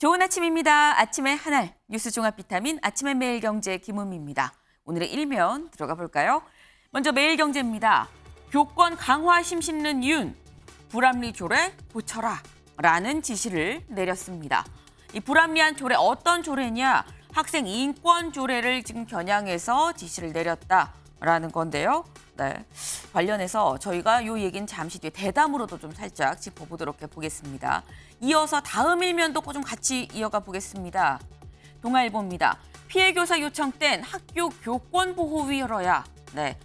좋은 아침입니다. 아침의 하나 뉴스 종합 비타민 아침의 매일경제 김은미입니다. 오늘의 일면 들어가 볼까요? 먼저 매일경제입니다. 교권 강화 심심는 윤, 불합리 조례 고쳐라 라는 지시를 내렸습니다. 이 불합리한 조례 어떤 조례냐? 학생 인권 조례를 지금 겨냥해서 지시를 내렸다라는 건데요. 네, 관련해서 저희가 이 얘기는 잠시 뒤에 대담으로도 좀 살짝 짚어보도록 해보겠습니다. 이어서 다음 일면도 좀 같이 이어가 보겠습니다. 동아일보입니다. 피해 교사 요청 땐 학교 교권보호위 열어야. 네,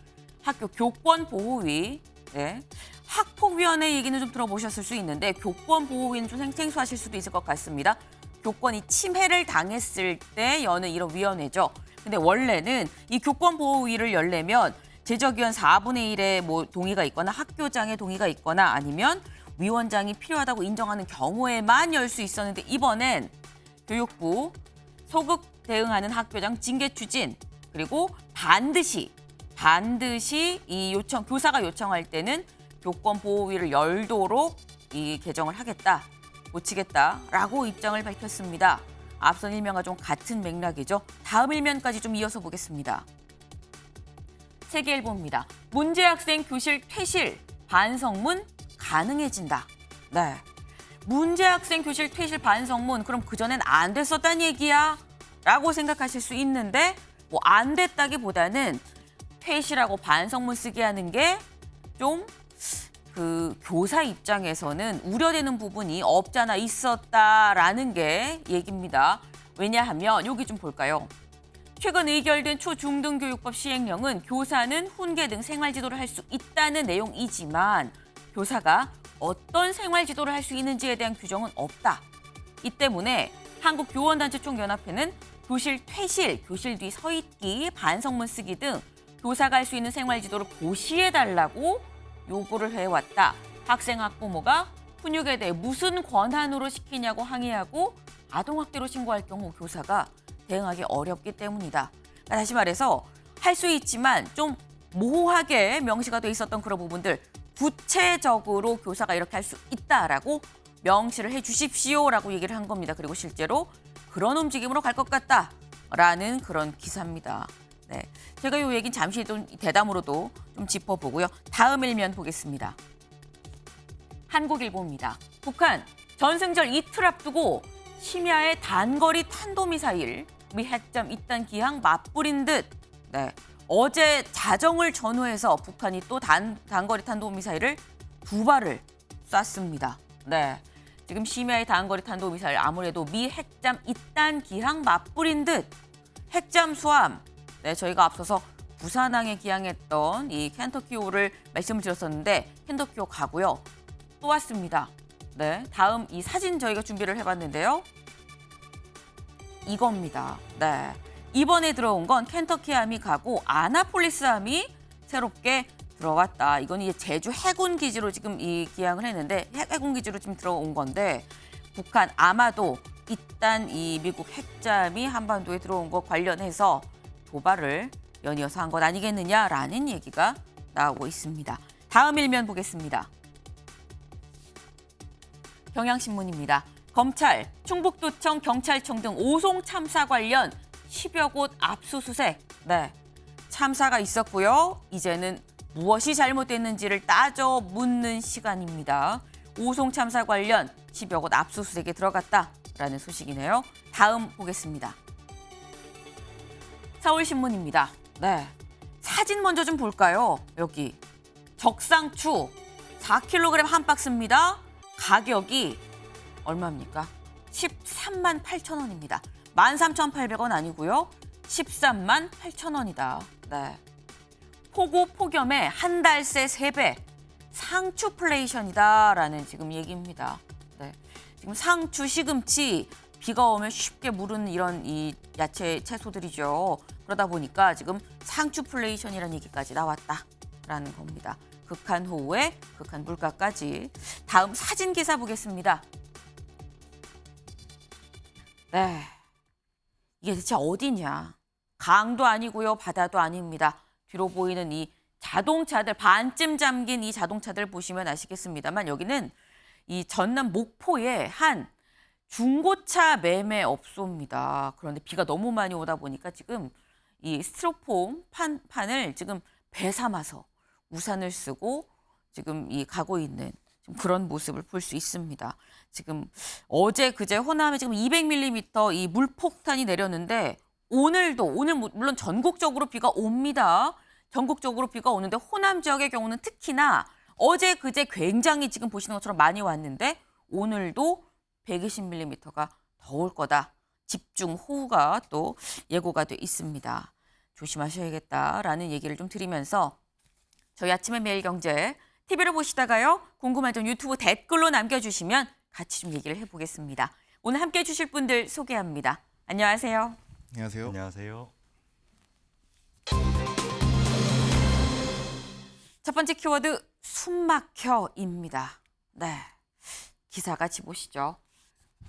학교 교권보호위. 네, 학폭위원회 얘기는 좀 들어보셨을 수 있는데 교권보호위는 좀 생소하실 수도 있을 것 같습니다. 교권이 침해를 당했을 때 여는 이런 위원회죠. 근데 원래는 이 교권보호위를 열려면 제적위원 4분의 1의 동의가 있거나 학교장의 동의가 있거나 아니면 위원장이 필요하다고 인정하는 경우에만 열 수 있었는데 이번엔 교육부 소극 대응하는 학교장 징계 추진 그리고 반드시 이 교사가 요청할 때는 교권보호위를 열도록 이 개정을 하겠다, 고치겠다라고 입장을 밝혔습니다. 앞선 일면과 좀 같은 맥락이죠. 다음 일면까지 좀 이어서 보겠습니다. 세계일보입니다. 문제 학생 교실 퇴실, 반성문 가능해진다. 네, 문제 학생 교실 퇴실 반성문 그럼 그전엔 안 됐었단 얘기야? 라고 생각하실 수 있는데 안 됐다기보다는 퇴실하고 반성문 쓰게 하는 게 좀 교사 입장에서는 우려되는 부분이 없잖아 있었다라는 게 얘기입니다. 왜냐하면 여기 좀 볼까요? 최근 의결된 초중등교육법 시행령은 교사는 훈계 등 생활지도를 할 수 있다는 내용이지만 교사가 어떤 생활지도를 할 수 있는지에 대한 규정은 없다. 이 때문에 한국교원단체 총연합회는 교실 퇴실, 교실 뒤 서있기, 반성문 쓰기 등 교사가 할 수 있는 생활지도를 고시해달라고 요구를 해왔다. 학생 학부모가 훈육에 대해 무슨 권한으로 시키냐고 항의하고 아동학대로 신고할 경우 교사가 대응하기 어렵기 때문이다. 다시 말해서 할 수 있지만 좀 모호하게 명시가 돼 있었던 그런 부분들 구체적으로 교사가 이렇게 할 수 있다라고 명시를 해 주십시오라고 얘기를 한 겁니다. 그리고 실제로 그런 움직임으로 갈 것 같다라는 그런 기사입니다. 네, 제가 이 얘기는 잠시 좀 대담으로도 좀 짚어보고요. 다음 일면 보겠습니다. 한국일보입니다. 북한 전승절 이틀 앞두고 심야의 단거리 탄도미사일, 미 핵잠 잇단 기항 맞불인 듯. 네, 어제 자정을 전후해서 북한이 또 단거리 탄도미사일을 2발을 쐈습니다. 네, 지금 심야의 단거리 탄도미사일 아무래도 미 핵잠 잇단 기항 맞불인 듯. 핵잠 수함. 네, 저희가 앞서서 부산항에 기항했던 이 켄터키호를 말씀을 드렸었는데 켄터키호 가고요. 또 왔습니다. 네, 다음 이 사진 저희가 준비를 해봤는데요. 이겁니다. 네, 이번에 들어온 건 켄터키함이 가고 아나폴리스함이 새롭게 들어왔다. 이건 이제 제주 해군 기지로 지금 이 기항을 했는데 해군 기지로 지금 들어온 건데 북한 아마도 이딴 이 미국 핵잠이 한반도에 들어온 것 관련해서 도발을 연이어서 한 것 아니겠느냐라는 얘기가 나오고 있습니다. 다음 일면 보겠습니다. 경향신문입니다. 검찰, 충북도청, 경찰청 등 오송 참사 관련 10여 곳 압수수색. 네, 참사가 있었고요. 이제는 무엇이 잘못됐는지를 따져 묻는 시간입니다. 오송 참사 관련 10여 곳 압수수색에 들어갔다라는 소식이네요. 다음 보겠습니다. 서울신문입니다. 네, 사진 먼저 좀 볼까요? 여기 적상추 4kg 한 박스입니다. 가격이 얼마입니까? 13만 8천 원입니다. 13,800원 아니고요. 13만 8천 원이다. 네, 폭우 폭염에 한 달 새 3배 상추플레이션이다라는 지금 얘기입니다. 네, 지금 상추, 시금치 비가 오면 쉽게 무르는 이런 이 야채 채소들이죠. 그러다 보니까 지금 상추플레이션이라는 얘기까지 나왔다라는 겁니다. 극한 호우에 극한 물가까지. 다음 사진 기사 보겠습니다. 네, 이게 대체 어디냐? 강도 아니고요, 바다도 아닙니다. 뒤로 보이는 이 자동차들, 반쯤 잠긴 이 자동차들 보시면 아시겠습니다만 여기는 이 전남 목포의 한 중고차 매매 업소입니다. 그런데 비가 너무 많이 오다 보니까 지금 이 스티로폼 판을 지금 배 삼아서 우산을 쓰고 지금 가고 있는 그런 모습을 볼 수 있습니다. 지금 어제 그제 호남에 지금 200mm 이 물폭탄이 내렸는데 오늘 물론 전국적으로 비가 옵니다. 전국적으로 비가 오는데 호남 지역의 경우는 특히나 어제 그제 굉장히 지금 보시는 것처럼 많이 왔는데 오늘도 120mm가 더 올 거다. 집중호우가 또 예고가 돼 있습니다. 조심하셔야겠다라는 얘기를 좀 드리면서 저희 아침의 매일경제 TV를 보시다가요. 궁금한 점 유튜브 댓글로 남겨주시면 같이 좀 얘기를 해보겠습니다. 오늘 함께해 주실 분들 소개합니다. 안녕하세요. 안녕하세요. 안녕하세요. 첫 번째 키워드 숨막혀입니다. 네, 기사 같이 보시죠.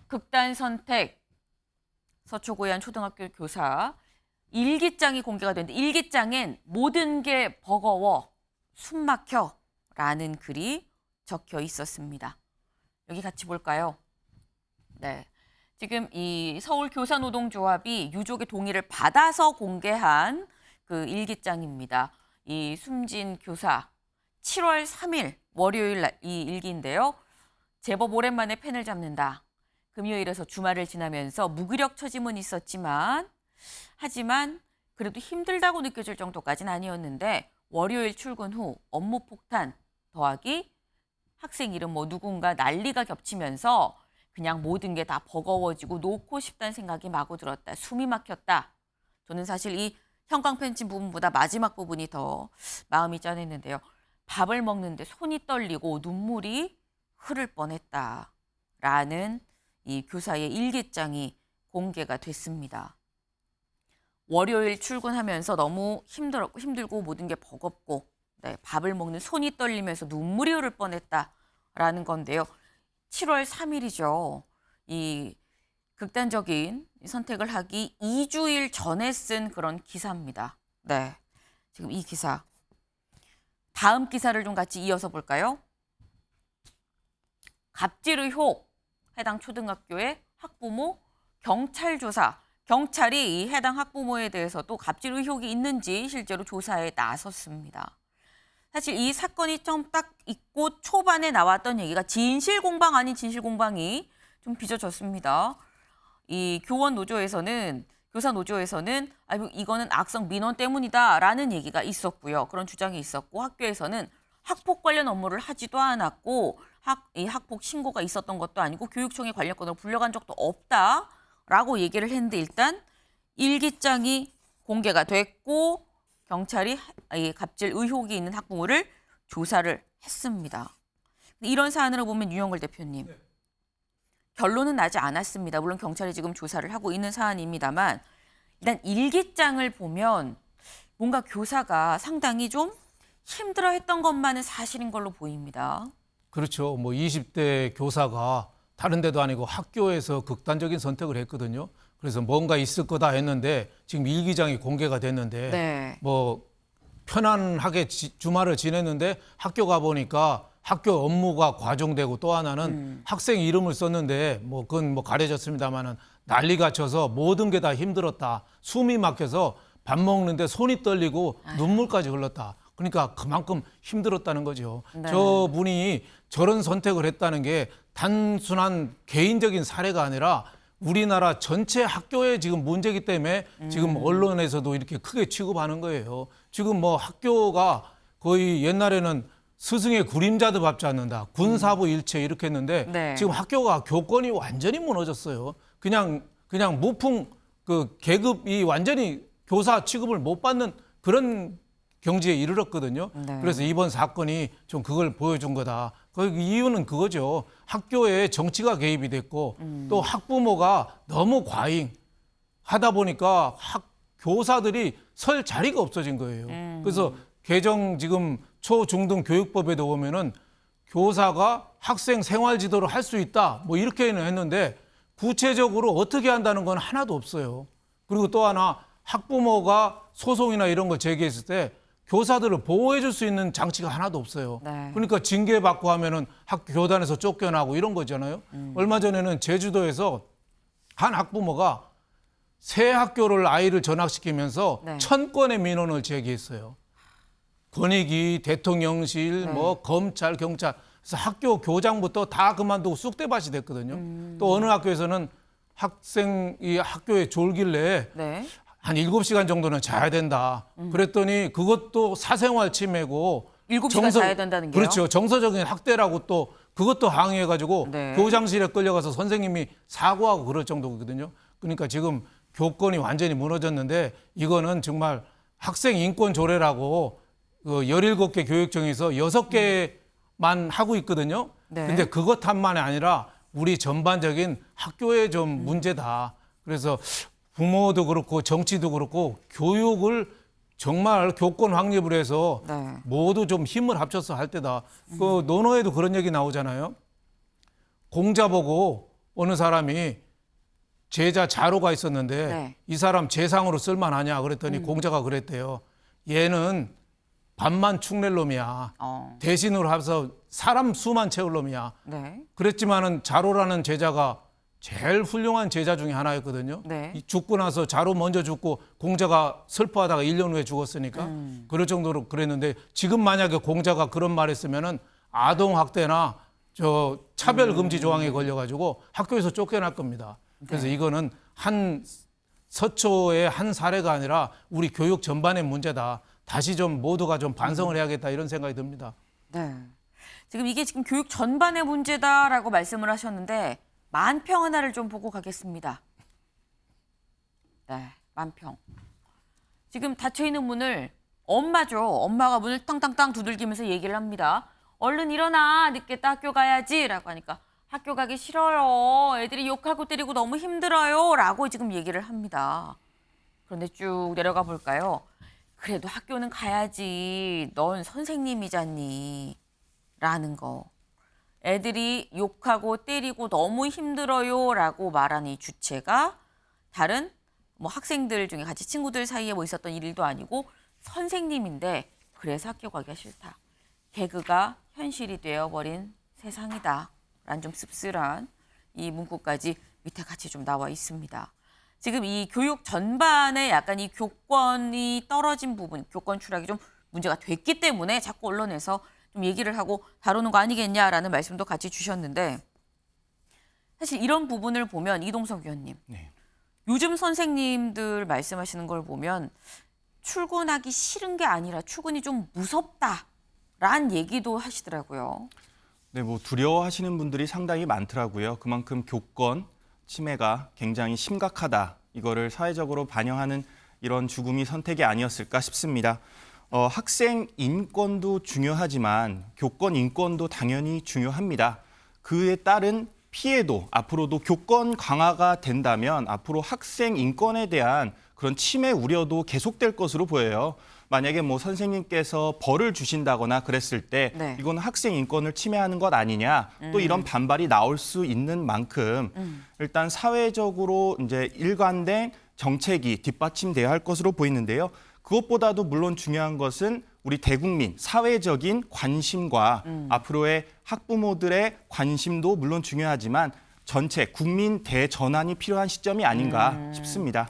극단 선택 서초고양 초등학교 교사 일기장이 공개가 됐는데 일기장엔 모든 게 버거워 숨막혀라는 글이 적혀 있었습니다. 여기 같이 볼까요? 네, 지금 이 서울교사노동조합이 유족의 동의를 받아서 공개한 그 일기장입니다. 이 숨진 교사 7월 3일 월요일 날 이 일기인데요. 제법 오랜만에 펜을 잡는다. 금요일에서 주말을 지나면서 무기력처짐은 있었지만 하지만 그래도 힘들다고 느껴질 정도까지는 아니었는데 월요일 출근 후 업무 폭탄 더하기 학생 이름 누군가 난리가 겹치면서 그냥 모든 게 다 버거워지고 놓고 싶다는 생각이 마구 들었다. 숨이 막혔다. 저는 사실 이 형광 펜친 부분보다 마지막 부분이 더 마음이 짠했는데요. 밥을 먹는데 손이 떨리고 눈물이 흐를 뻔했다라는 이 교사의 일기장이 공개가 됐습니다. 월요일 출근하면서 너무 힘들고 모든 게 버겁고 밥을 먹는 손이 떨리면서 눈물이 흐를 뻔했다라는 건데요. 7월 3일이죠. 이 극단적인 선택을 하기 2주일 전에 쓴 그런 기사입니다. 네, 지금 이 기사. 다음 기사를 좀 같이 이어서 볼까요? 갑질 의혹, 해당 초등학교의 학부모 경찰 조사. 경찰이 이 해당 학부모에 대해서도 갑질 의혹이 있는지 실제로 조사에 나섰습니다. 사실 이 사건이 처음 딱 있고 초반에 나왔던 얘기가 진실공방 아닌 진실공방이 좀 빚어졌습니다. 이 교원 노조에서는 교사 노조에서는 이거는 악성 민원 때문이다라는 얘기가 있었고요. 그런 주장이 있었고 학교에서는 학폭 관련 업무를 하지도 않았고 이 학폭 신고가 있었던 것도 아니고 교육청에 관련 건으로 불려간 적도 없다라고 얘기를 했는데 일단 일기장이 공개가 됐고 경찰이 이 갑질 의혹이 있는 학부모를 조사를 했습니다. 이런 사안으로 보면 유영걸 대표님. 결론은 나지 않았습니다. 물론 경찰이 지금 조사를 하고 있는 사안입니다만 일단 일기장을 보면 뭔가 교사가 상당히 좀 힘들어했던 것만은 사실인 걸로 보입니다. 그렇죠. 뭐 20대 교사가 다른 데도 아니고 학교에서 극단적인 선택을 했거든요. 그래서 뭔가 있을 거다 했는데 지금 일기장이 공개가 됐는데 네. 뭐 편안하게 주말을 지냈는데 학교 가보니까 학교 업무가 과중되고 또 하나는 학생 이름을 썼는데 뭐 그건 뭐 가려졌습니다만은 난리가 쳐서 모든 게 다 힘들었다. 숨이 막혀서 밥 먹는데 손이 떨리고 눈물까지 흘렀다. 그러니까 그만큼 힘들었다는 거죠. 네. 저분이 저런 선택을 했다는 게 단순한 개인적인 사례가 아니라 우리나라 전체 학교의 지금 문제이기 때문에 지금 언론에서도 이렇게 크게 취급하는 거예요. 지금 뭐 학교가 거의 옛날에는 스승의 구림자도 밟지 않는다. 군사부 일체 이렇게 했는데 네. 지금 학교가 교권이 완전히 무너졌어요. 그냥 무풍 그 계급이 완전히 교사 취급을 못 받는 그런 경지에 이르렀거든요. 네. 그래서 이번 사건이 좀 그걸 보여준 거다. 그 이유는 그거죠. 학교에 정치가 개입이 됐고 또 학부모가 너무 과잉하다 보니까 교사들이 설 자리가 없어진 거예요. 그래서 개정 지금 초중등 교육법에도 보면은 교사가 학생 생활 지도를 할 수 있다. 뭐 이렇게는 했는데 구체적으로 어떻게 한다는 건 하나도 없어요. 그리고 또 하나 학부모가 소송이나 이런 걸 제기했을 때 교사들을 보호해 줄 수 있는 장치가 하나도 없어요. 네. 그러니까 징계받고 하면은 학교 교단에서 쫓겨나고 이런 거잖아요. 얼마 전에는 제주도에서 한 학부모가 새 학교를 아이를 전학시키면서 네. 1,000건의 민원을 제기했어요. 권익위, 대통령실, 네. 뭐 검찰, 경찰, 그래서 학교 교장부터 다 그만두고 쑥대밭이 됐거든요. 또 어느 학교에서는 학생이 학교에 졸길 내에 네. 한 7시간 정도는 자야 된다. 그랬더니 그것도 사생활 침해고 7시간 자야 된다는 게요? 그렇죠. 정서적인 학대라고 또 그것도 항의해가지고 네. 교장실에 끌려가서 선생님이 사과하고 그럴 정도거든요. 그러니까 지금 교권이 완전히 무너졌는데 이거는 정말 학생 인권 조례라고 그 17개 교육청에서 6개만 하고 있거든요. 네. 근데 그것만이 아니라 우리 전반적인 학교의 좀 문제다. 그래서 부모도 그렇고 정치도 그렇고 교육을 정말 교권 확립을 해서 네. 모두 좀 힘을 합쳐서 할 때다. 그 논어에도 그런 얘기 나오잖아요. 공자 보고 어느 사람이 제자 자로가 있었는데 네. 이 사람 재상으로 쓸만하냐 그랬더니 공자가 그랬대요. 얘는 밥만 축낼 놈이야. 대신으로 해서 사람 수만 채울 놈이야. 네. 그랬지만은 자로라는 제자가 제일 훌륭한 제자 중에 하나였거든요. 네. 이 죽고 나서 자로 먼저 죽고 공자가 슬퍼하다가 1년 후에 죽었으니까 그럴 정도로 그랬는데 지금 만약에 공자가 그런 말 했으면은 아동 학대나 저 차별 금지 조항에 걸려 가지고 학교에서 쫓겨날 겁니다. 그래서 이거는 한 서초의 한 사례가 아니라 우리 교육 전반의 문제다. 다시 좀 모두가 좀 반성을 해야겠다 이런 생각이 듭니다. 네. 이게 지금 교육 전반의 문제다라고 말씀을 하셨는데 만평 하나를 좀 보고 가겠습니다. 네, 만평. 지금 닫혀 있는 문을 엄마죠. 엄마가 문을 땅땅땅 두들기면서 얘기를 합니다. 얼른 일어나. 늦게 또 학교 가야지라고 하니까 학교 가기 싫어요. 애들이 욕하고 때리고 너무 힘들어요. 라고 지금 얘기를 합니다. 그런데 쭉 내려가 볼까요? 그래도 학교는 가야지. 넌 선생님이잖니. 라는 거. 애들이 욕하고 때리고 너무 힘들어요. 라고 말하는 이 주체가 다른 뭐 학생들 중에 같이 친구들 사이에 뭐 있었던 일도 아니고 선생님인데 그래서 학교 가기가 싫다. 개그가 현실이 되어버린 세상이다. 라는 좀 씁쓸한 이 문구까지 밑에 같이 좀 나와 있습니다. 지금 이 교육 전반에 약간 이 교권이 떨어진 부분, 교권 추락이 좀 문제가 됐기 때문에 자꾸 언론에서 좀 얘기를 하고 다루는 거 아니겠냐라는 말씀도 같이 주셨는데 사실 이런 부분을 보면 이동석 위원님, 네. 요즘 선생님들 말씀하시는 걸 보면 출근하기 싫은 게 아니라 출근이 좀 무섭다라는 얘기도 하시더라고요. 네, 뭐 두려워하시는 분들이 상당히 많더라고요. 그만큼 교권 침해가 굉장히 심각하다. 이거를 사회적으로 반영하는 이런 죽음이 선택이 아니었을까 싶습니다. 학생 인권도 중요하지만 교권 인권도 당연히 중요합니다. 그에 따른 피해도 앞으로도 교권 강화가 된다면 앞으로 학생 인권에 대한 그런 침해 우려도 계속될 것으로 보여요. 만약에 뭐 선생님께서 벌을 주신다거나 그랬을 때 네. 이건 학생 인권을 침해하는 것 아니냐 또 이런 반발이 나올 수 있는 만큼 일단 사회적으로 이제 일관된 정책이 뒷받침돼야 할 것으로 보이는데요. 그것보다도 물론 중요한 것은 우리 대국민 사회적인 관심과 앞으로의 학부모들의 관심도 물론 중요하지만 전체 국민 대전환이 필요한 시점이 아닌가 싶습니다.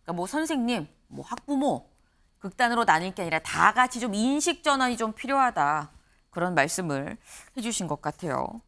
그러니까 뭐 선생님, 뭐 학부모 극단으로 나뉠 게 아니라 다 같이 좀 인식 전환이 좀 필요하다. 그런 말씀을 해주신 것 같아요.